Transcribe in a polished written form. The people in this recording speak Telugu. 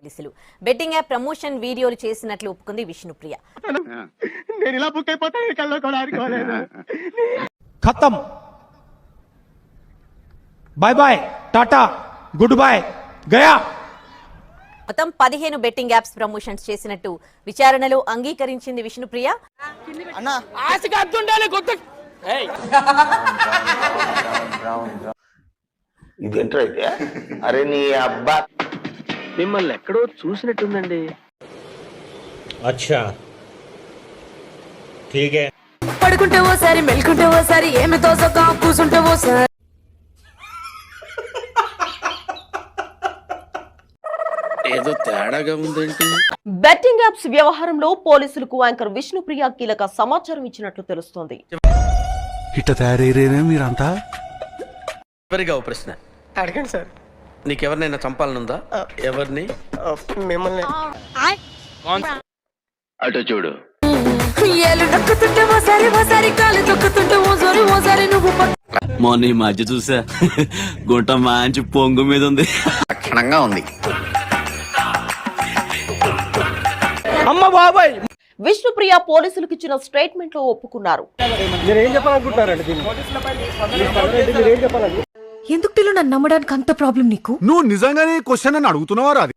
పోలీసులు. బెట్టింగ్ యాప్ ప్రమోషన్ వీడియోలు చేసినట్లు ఒప్పుకుంది విష్ణుప్రియ. खत्म bye bye tata goodbye गया. మొత్తం 15 బెట్టింగ్ యాప్స్ ప్రమోషన్స్ చేసినట్టు విచారణలో అంగీకరించింది విష్ణుప్రియ. ఇదేంటో అయితే అరే నీ అబ్బా మిమ్మల్ని ఎక్కడో చూసినట్టుందండి. अच्छा ठीक है. పడుకుంటే ఓసారి మెల్కుంటే ఓసారి ఏమి తోసక కూసుంటే ఓసారి ఏదో తేడాగా ఉందేంటి? బెట్టింగ్ యాప్స్ వ్యవహారంలో పోలీసులకు యాంకర్ విష్ణుప్రియ కీలక సమాచారం ఇచ్చినట్లు తెలుస్తోంది. ఇట్ట తయారయ్యేనే మీరంతా. చివరిగా ఓ ప్రశ్న అడగండి సార్. నీకెవరినైనా చంపాలనుందా? ఎవరిని? మిమ్మల్ని. అటు చూడు. ఏళ్ళు నొక్కుతుంటే ఓసారి ఓసారి కాలు తొక్కుతుంటే ఓసారి ఓసారి నువ్వు మొన్న ఈ మధ్య చూసా గుంట మంచి పొంగు మీద ఉంది. లక్షణంగా ఉంది. అమ్మ బాబాయ్, విష్ణుప్రియ పోలీసులకు ఇచ్చిన స్టేట్మెంట్ లో ఒప్పుకున్నారు. మీరేం చెప్పాలనుకుంటున్నారండి దీన్ని? మీరేం చెప్పాలండి? ఎందుకు నన్ను నమ్మడానికి అంత ప్రాబ్లం నీకు? నువ్వు నిజంగానే క్వశ్చన్ అని అడుగుతున్నావా? అది